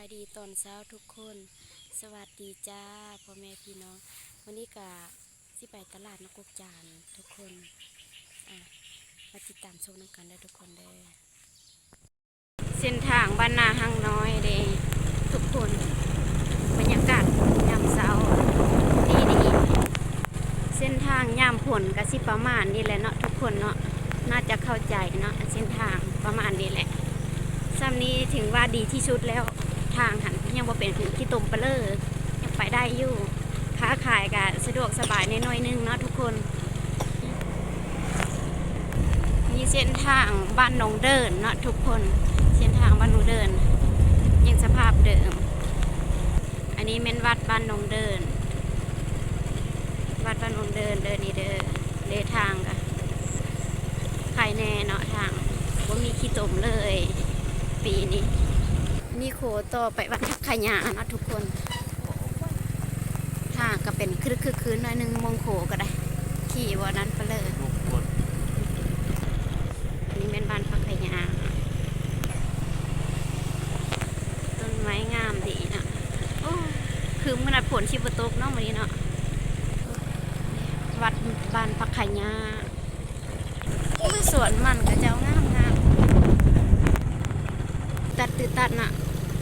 ายดีตอนเช้าทุกคนสวัสดีจ้าพ่อแม่พี่น้องวันนี้กะสิไปตลาดนกกจานทุกคนมาติดตามชมน้ำกันได้ทุกคนได้เส้นทางบ้านนาหังน้อยเด้ทุกคนบรรยากาศยามเช้าดีเส้นทางยามฝนกะสิประมาณนี้แหละเนาะทุกคนเนาะน่าจะเข้าใจเนาะเส้นทางประมาณนี้แหละซ้ำนี้ถึงว่าดีที่สุดแล้วทางหันยังบ่เป็นขี้ตุ่มเปลือยังไปได้อยู่ค้าขายก็สะดวกสบายในน้อยนึงเนาะทุกคนนี่เส้นทางบ้านหนองเดินเนาะทุกคนเส้นทางบ้านหนองเดินยังสภาพเดิมอันนี้เป็นวัดบ้านหนองเดินวัดบ้านหนองเดินเดินนี่เดินทางก็ใครแน่เนาะทางว่ามีขี้ตุ่มเลยปีนี้นี่โคต่อไปวัดทักขยานะทุกคนทางก็เป็นคืนหน่อยนึงมงโขก็ได้ขี่วันนั้นไปเลยนี่เป็นบ้านทักขยาต้นไม้งามดีนะคือมันผลชิบตกเนาะวันนี้เนาะวัดบ้านทักขยาสวนมันก็เจ้างามตัดน่ะ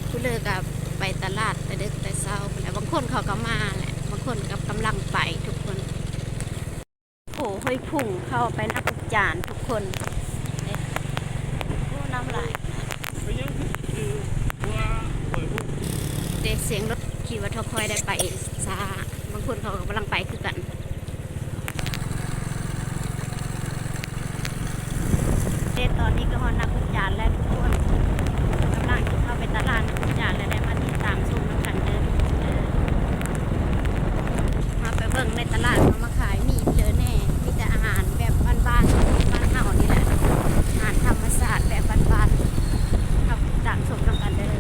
ผู้เลิกกับไปตลาดแต่ดึกแต่เช้าแล้วบางคนเขาก็มาแหละบางคนกับกำลังไปทุกคนโผห้อยพุ่งเข้าไปนักจานทุกคนน้ำลายเด็กเสียงรถขี่วัตถุคอยได้ไปซาบางคนเขากำลังไปคือกันตอนนี้ก็ฮอนนักจานแล้วทุกคนกำลังเข้าไปตลาดนักจานแล้วได้มาที่ตามชมกันเดินมาไปเบิ่งในตลาดมาขายมีเยอะแน่มีแต่อาหารแบบบ้านเฮานี่แหละอาหารธรรมชาติแบบบ้านๆเข้าตามชมกันเดิน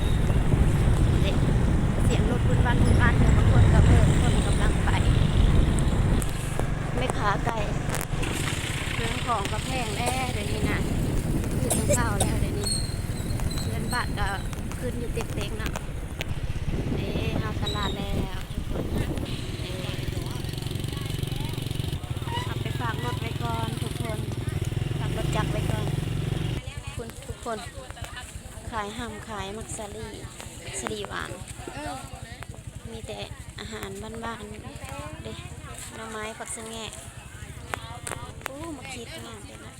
เสียงรถบุญบ้านเดี๋ยวบางคนกับเพื่อนคนกำลังไปไม่ขาไก่เครื่องของกระแพงแน่เดี๋ยวนี้นะขึ้นข้าวแล้วเดี๋ยวนี้เงินบาทก็ขึ้นอยู่เต็กๆนะเอาตลาดแล้วทุกคนเอาไปฝากรถไว้ก่อนทุกคนฝากรถจักรไว้ก่อนทุกคนขายห้ำขายมักซาลีหวานมีแต่อาหารบ้านๆเด้หน่อไม้ผักสะแงะมาคิดงานเลยนะ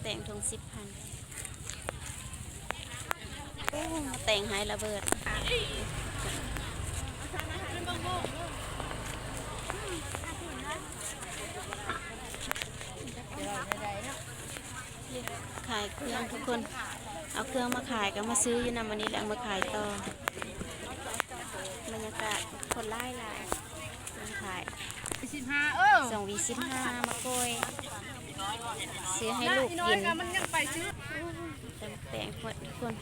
แต่งทง10,000มาแต่งให้ระเบิดขายเครื่องทุกคนเอาเครื่องมาขายก็มาซื้ออยู่นะวันนี้แล้วมาขายต่อบรรยากาศคนไล่ขาย2 วี 15มาโกยซื้อให้ลูกกินแต่งทุกคน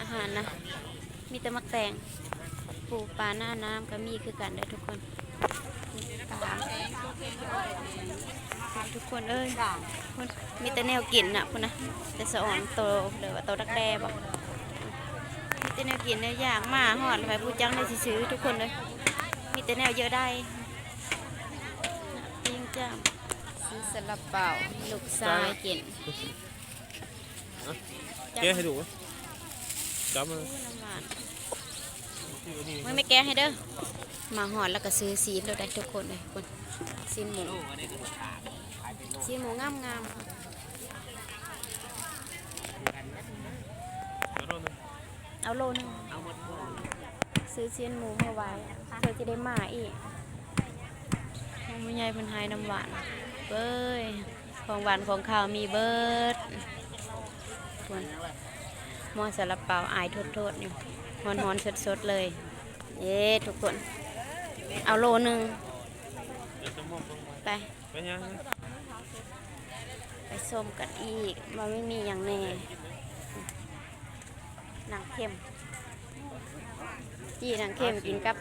อาหารนะมีแต่มักแต่งปูปลาหน้าน้ำก็มีคือกันเด้อทุกคนปลาทุกคนมีแต่แนวกินน่ะคุณนะแต่สะอ่อนโตหรือว่าโตดักแด้บอกมีแต่แนวกินเนี่ยอยากมาหอดไปผู้จังได้ซื้อทุกคนเลยมีแต่แนวเยอะได้ยิ่งจ้าซื้อสลับเปล่าลูกทรายกินแกให้ดูจับมาไม่แก้ให้เด้อมาหอดแล้วก็ซื้อซีนเราได้ทุกคนเลยคนซีนหมูงามเอาโลนึงซื้อซีนหมูมาไว้เธอจะได้มาอีกไม่ใหญ่เป็นไฮน้ำหวานเบ้ยของหวานของข้าวมีเบิร์ดหม้อสลับเปล่าอายโทษอยู่ฮอนสดเลยทุกคนเอาโลนึงไปส้มกันอีกมันไม่มีอย่างแน่หนังเค็มจีหนังเค็มกินกับ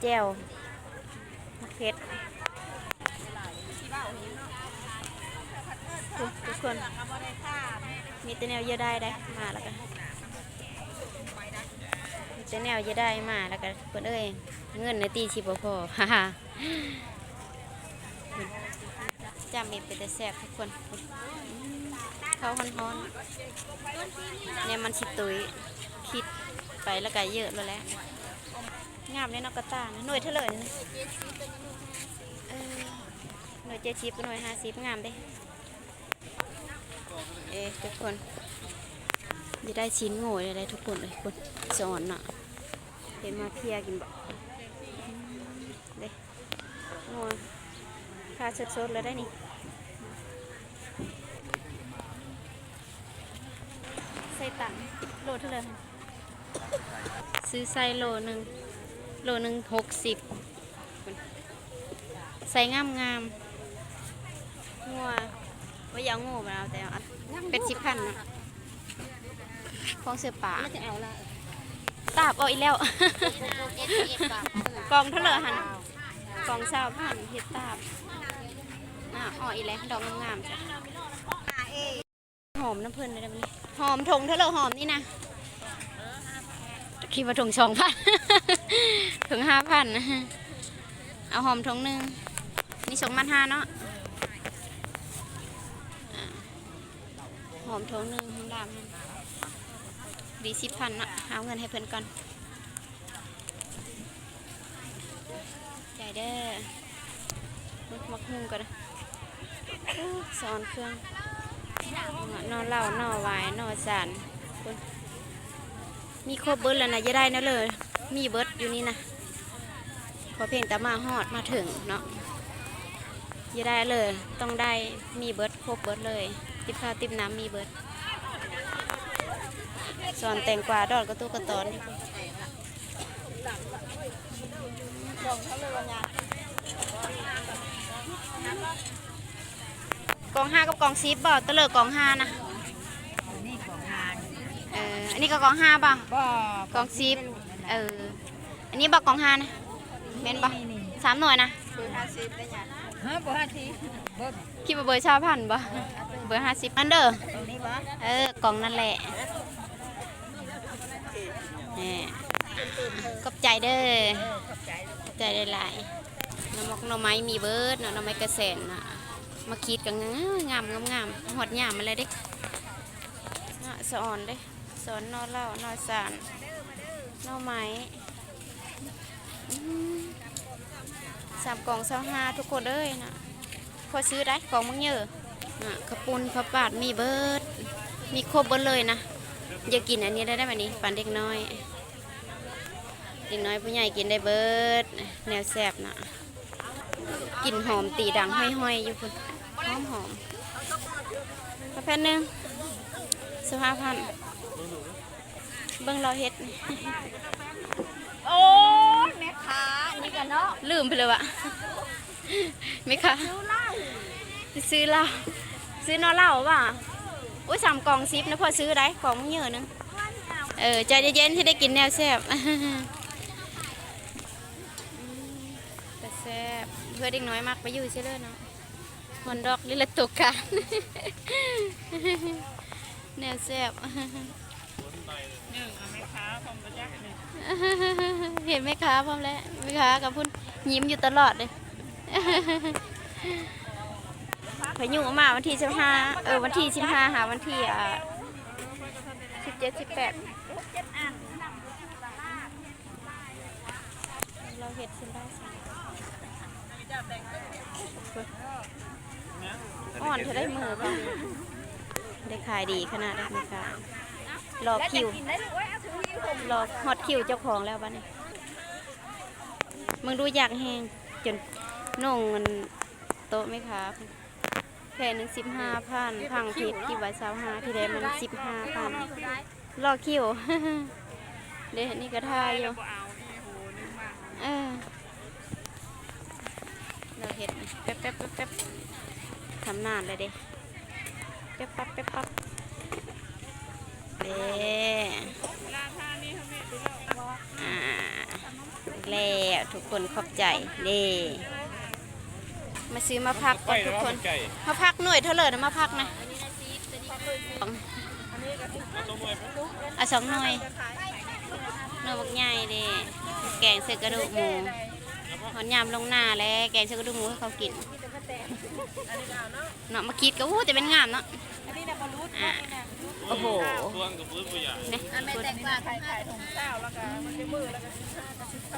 แจ่วมะเขือทุกคนมีแต่แนวเยอะได้มาแล้วกัน แต่แนวจะได้มาแล้วก็เพิ่นเอ้ยเงินในตีสิบ่พอ ฮ่าฮ่าจำเป็นแต่แซ่บทุกคนข้าวฮ้อนๆเนี่ยมันสิตุยคิดไปแล้วก็เยอะแล้วแหละงามเลยเนาะกระตานะหน่วยเท่าไหร่นะหน่วย70กับหน่วย50งามเด้ทุกคนจะได้ชิ้นโง่เลยทุกคนเลยคนสอนเนาะเห็นมาเพียกินบ่เด้โง่คาสดๆแล้วได้นี่ใส่ตังโลเท่าไหร่ซื้อใส่โลหนึ่ง60ใส่งามงัวว่าอย่าโง่มาเอาแต่เอาเป็น10,000เนาะของเสือป่าตาบเอาอีกแล้ว กองเท่าไหร่หันกอง20,000เฮ็ดตาบอ๋ออีกแล้วดอกงามๆจ้ะหอมน้ำเพิ่นเลยวันนี้หอมถงเท่าไหร่หอมนี่นะคิดว่าถง2,000 ถึง5,000นะเอาหอมถงหนึ่งนี่2,500เนาะหอมถงหนึ่งหอมดำดี10,000เนาะเอาเงินให้เพิ่นก่อนใจเด้อมักหุ่งก่อนนะสอนเครื่องนอนเหล่านอนวายนอนสานมีครบเบิร์ดแล้วนะจะได้นะเลยมีเบิร์ดอยู่นี่นะพอเพียงแต่มาฮอดมาถึงเนาะจะได้เลยต้องได้มีเบิร์ดครบเบิร์ดเลยติบข้าวติบน้ำมีเบิร์ดสอนแต่งกวาดอดกระตุกกระตอนกอง5กับกอง10บ่ตะเลิกกอง5นะอันนี้ก็กอง5บ่กอง10อันนี้บ่กอง5นะแม่นบ่3หน่วยนะคิดว่าเบอร์20,000บ่เบอร์50อันเด้อกองนั่นแหละขอบใจเด้อขอบใจหลายๆน้ำมกน้ำไม้มีเบิร์ดน้ำไม้กระแสนนะมาคิดกันงามหอดหยามอะไรเด็กสอนเด้สอนนอเล่านอสานนอไม้3 กล่อง25ทุกคนเด้ยนะพอซื้อได้กล่องมึงเยอะขปุนพระบาทมีเบิร์ดมีครบเบิร์ดเลยนะอย่ากินอันนี้ได้ไหมนี่ปั่นเด็กน้อยผู้ใหญ่กินได้เบิดแนวแซ่บนะกลิ่นหอมตีดังห้อยๆอยู่คุณหอมกาแฟนึง15,000เบิ่งเราเฮ็ดโอ้ยแม่ค้านี่กันเนาะลืมไปเลยวะแม่ค้าซื้อเหล้าซื้อนอเหล้าว่ะอุ้ย3 กล่อง10นะพอซื้อได้กล่องเยอะนึงใจเย็นๆที่ได้กินแนวแซ่บแซ่บเพื่อเด็กน้อยมากไปอยู่เชื่อเลยเนาะฮอนดอกลิลตกกันแนวแซ่บเห็นไหมคะพร้อมแล้วไหมคะกับพุ่นยิ้มอยู่ตลอดเลยพายุมาวันที่15วันที่15หาวันที่17 18เราเห็ดขึ้นได้อ่อนเธอได้มือป่ะได้ขายดีขนาดได้ไหมคะรอคิวรอฮอตคิวเจ้าของแล้วบ้านี้มึงดูอยากแห้งจนน่งมันโต๊ะไหมคะแค่นึง15,000พังผิดที่ว่า25ที่ใดมัน15,000รอคิวเดี๋ยวนี่ก็ท่าอยู่เราเห็ดแป๊บทำนานเลยเด้แป๊บแล้วทุกคนขอบใจเด้มาซื้อมาพักก่อนทุกคนมาพักหน่วยเท่าเลยนะมาพักนะ2 หน่วย เนื้อบักใหญ่เด้แกงใส่กระดูกหมูหอนยำลงหน้าแล้วแกงใส่กระดูกหมูให้เขากินเนาะมาคิดก็แต่เป็นงามเนาะอ่ะโอ้โห ตัวกับพื้นผู้ใหญ่ เนี่ย ไม่แตกต่างกันขายถุงเต้าแล้วก็มันจะมือแล้วก็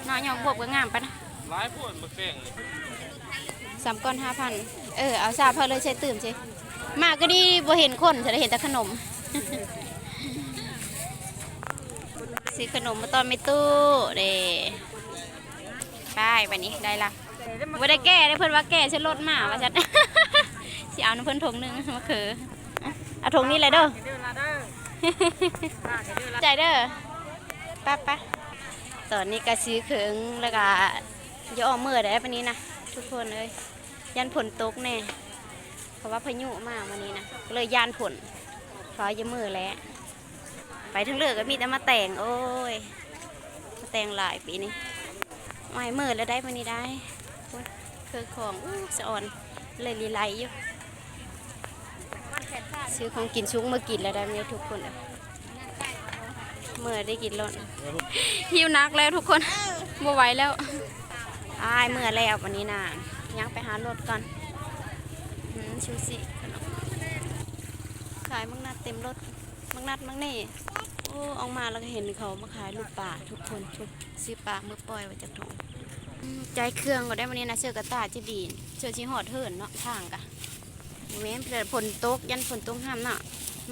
เนาะหยอกบวบก็งามปะนะ ร้ายพวกมาแกล้งเลย 3 ก้อน 5,000เอาซาเพอเลยใช้ตื่มใช่มาก็ดีบ่เห็นคนจะได้เห็นแต่ขนม ซื้อขนมมาตอนไม่ตู้เด้ไปวันนี้ได้ละบ่ได้แก้ได้เพิ่นว่าแก้ฉันลดมาว่าฉัน สิเอาน้ำเพิ่นถุงหนึงมาคือเอาถุงนี้เลยเด้อ ใจเด้อป๊ะตอนนี้ก็ซื้อเครื่องแล้วก็ย่อมือได้ปานนี้นะทุกคนเลยยันผลตกแน่เพราะว่าพายุมาวันนี้นะก็เลยยานผลเพราะยมือแล้วไปทั้งเลือกก็มีแต่มาแต่งโอ้ยมาแต่งหลายปีนี้ไม่มือแล้วได้วันนี้ได้เครื่องของสะอ่อนเลยลีไลอยู่ซื้อของกินซุ้งมากินแล้วได้ไหมทุกคนเลยเมื่อได้กินร้อนหิวนักแล้วทุกคนบ่ไหวแล้วอายเมื่อแล้ววันนี้นะยังไปหารถก่อนชูสิขนมขายมังนัดเต็มรถมังนัดมังนี่โอ้ออกมาแล้วก็เห็นเขามาขายลูกปลาทุกคนทุกซื้อปลาเมื่อปล่อยไว้จากถุงใจเครื่องก็ได้วันนี้นะเชื่อกระตาจะดีเชื่อชีหอดเถินเนาะทางกะเว้นเกิดฝนตกยันฝนตกห้ามเนาะ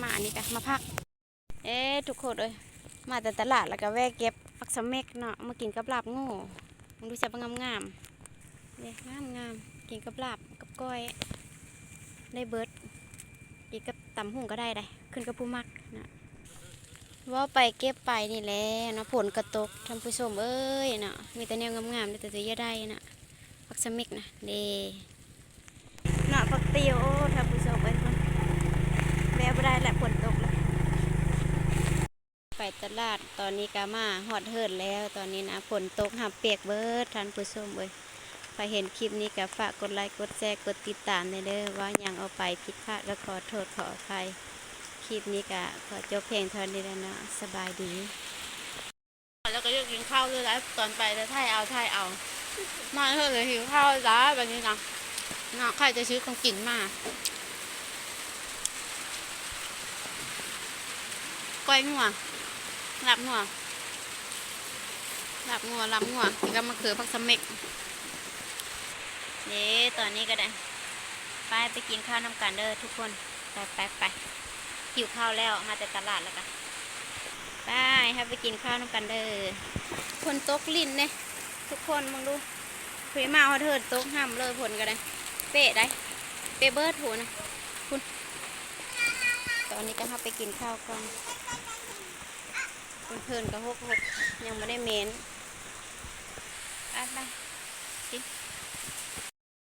มาอันนี้กะมาพักทุกคนเลยมาแต่ตลาดแล้วก็แวะเก็บผักสะเม็กเนาะมากินกับลาบโง่มันดูจะเป็นงามเนี่ยงามกินกับลาบกับก้อยได้เบิร์ดกินกับตำหุ่งก็ได้ขึ้นกับผู้มักนะว่าไปเก็บไปนี่แหละเนาะผลกระตกท่านผู้ชมเอ้ยเนาะมีแต่แนวงามๆแต่ตัวเยอะได้นะผักสะเม็กนะเดเนาะผักเตียวท่านผู้ชมเอ้ยคนแวะไม่ได้แหละฝนตกเลยไปตลาดตอนนี้ก็มาหอดเหิดแล้วตอนนี้นะฝนตกหับเปียกเบิดท่านผู้ชมเอ้ยใครเห็นคลิปนี้ก็ฝากกดไลค์กดแชร์กดติดตามเด้อว่ายังเอาไปผิดพลาดก็ขอโทษขออภัยคลิปนี้ก็ขอจบเพลงเท่านี้แล้วนะสบายดีแล้วก็อยากกินข้าวด้วยแล้วตอนไปจะถ่ายเอามาเถอะเลยหิวข้าวจ้าแบบนี้นะใครจะซื้อของกินมาก้อยงัวลาบงัวกินกับมะเขือผักสะเม็กตอนนี้ก็ได้ไปกินข้าวน้ำกันเด้อทุกคนไปหิวข้าวแล้วมาแต่ตลาดแล้วกันไปกินข้าวน้ำกันเด้อคนตกลิ้นเนี่ยทุกคนมองดูคุยมาเอาเถิดตกห้ามเลยผลก็ได้เป๊ะได้เป๊ะเบิร์ดหัวนะคุณตอนนี้ก็ไปกินข้าวก่อนเพื่อนก็หกยังไม่ได้เม้นไป